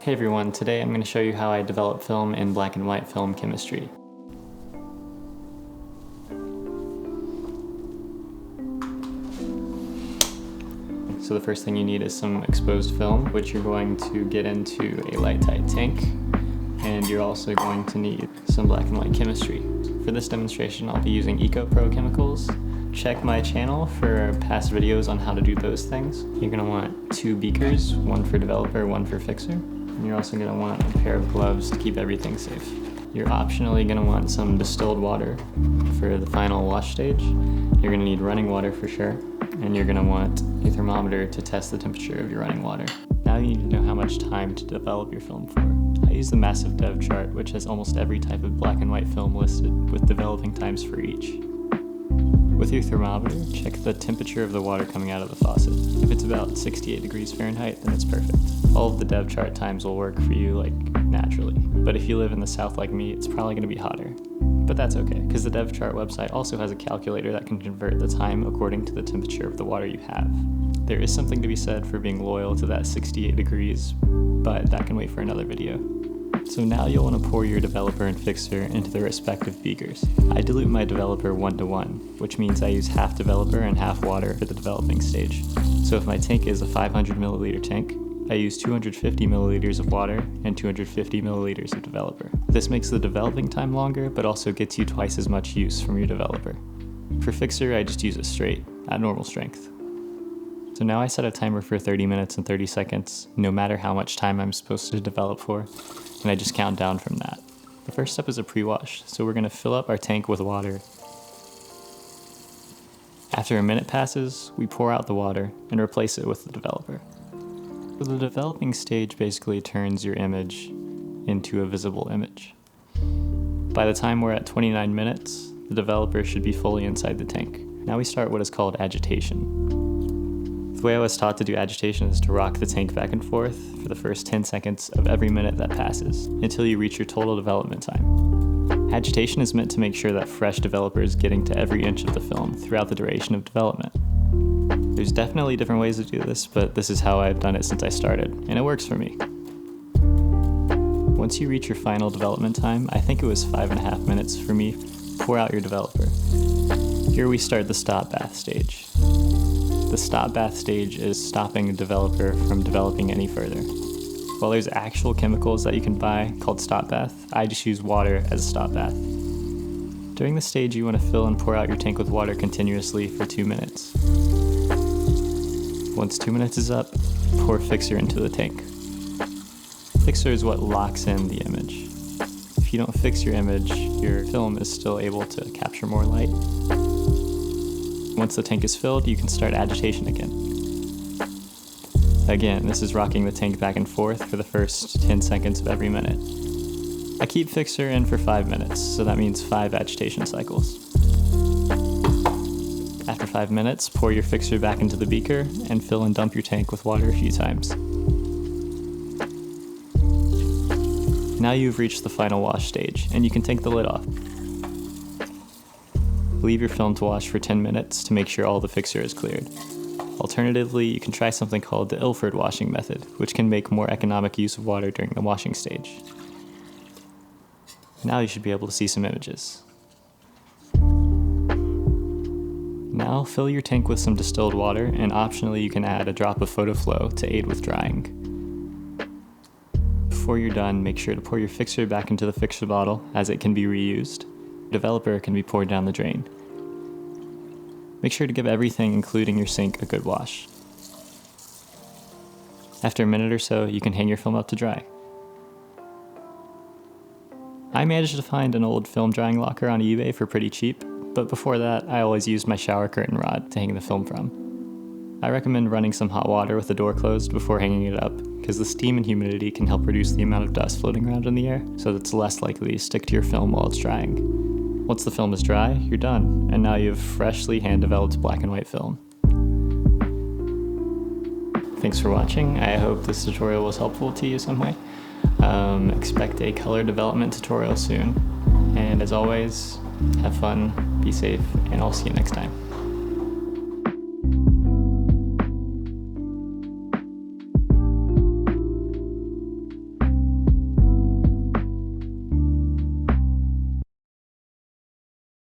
Hey everyone, today I'm going to show you how I develop film in black and white film chemistry. So the first thing you need is some exposed film, which you're going to get into a light tight tank, and you're also going to need some black and white chemistry. For this demonstration I'll be using EcoPro chemicals. Check my channel for past videos on how to do those things. You're going to want 2 beakers, one for developer, one for fixer. And you're also going to want a pair of gloves to keep everything safe. You're optionally going to want some distilled water for the final wash stage. You're going to need running water for sure. And you're going to want a thermometer to test the temperature of your running water. Now you need to know how much time to develop your film for. I use the massive dev chart, which has almost every type of black and white film listed with developing times for each. With your thermometer, check the temperature of the water coming out of the faucet. If it's about 68 degrees Fahrenheit, then it's perfect. All of the dev chart times will work for you naturally. But if you live in the south like me, it's probably going to be hotter. But that's okay, because the dev chart website also has a calculator that can convert the time according to the temperature of the water you have. There is something to be said for being loyal to that 68 degrees, but that can wait for another video. So now you'll want to pour your developer and fixer into their respective beakers. I dilute my developer 1:1, which means I use half developer and half water for the developing stage. So if my tank is a 500 milliliter tank, I use 250 milliliters of water and 250 milliliters of developer. This makes the developing time longer, but also gets you twice as much use from your developer. For fixer, I just use it straight, at normal strength. So now I set a timer for 30 minutes and 30 seconds, no matter how much time I'm supposed to develop for, and I just count down from that. The first step is a pre-wash, so we're going to fill up our tank with water. After a minute passes, we pour out the water and replace it with the developer. So the developing stage basically turns your image into a visible image. By the time we're at 29 minutes, the developer should be fully inside the tank. Now we start what is called agitation. The way I was taught to do agitation is to rock the tank back and forth for the first 10 seconds of every minute that passes, until you reach your total development time. Agitation is meant to make sure that fresh developer is getting to every inch of the film throughout the duration of development. There's definitely different ways to do this, but this is how I've done it since I started, and it works for me. Once you reach your final development time, I think it was 5.5 minutes for me, pour out your developer. Here we start the stop bath stage. The stop bath stage is stopping a developer from developing any further. While there's actual chemicals that you can buy called stop bath, I just use water as a stop bath. During this stage, you want to fill and pour out your tank with water continuously for 2 minutes. Once 2 minutes is up, pour fixer into the tank. Fixer is what locks in the image. If you don't fix your image, your film is still able to capture more light. Once the tank is filled, you can start agitation again. Again, this is rocking the tank back and forth for the first 10 seconds of every minute. I keep fixer in for 5 minutes, so that means 5 agitation cycles. After 5 minutes, pour your fixer back into the beaker and fill and dump your tank with water a few times. Now you've reached the final wash stage, and you can take the lid off. Leave your film to wash for 10 minutes to make sure all the fixer is cleared. Alternatively, you can try something called the Ilford washing method, which can make more economic use of water during the washing stage. Now you should be able to see some images. Now fill your tank with some distilled water, and optionally you can add a drop of PhotoFlo to aid with drying. Before you're done, make sure to pour your fixer back into the fixer bottle, as it can be reused. Developer can be poured down the drain. Make sure to give everything, including your sink, a good wash. After a minute or so, you can hang your film up to dry. I managed to find an old film drying locker on eBay for pretty cheap, but before that, I always used my shower curtain rod to hang the film from. I recommend running some hot water with the door closed before hanging it up, because the steam and humidity can help reduce the amount of dust floating around in the air, so that it's less likely to stick to your film while it's drying. Once the film is dry, you're done, and now you have freshly hand-developed black and white film. Thanks for watching. I hope this tutorial was helpful to you some way. Expect a color development tutorial soon. And as always, have fun, be safe, and I'll see you next time.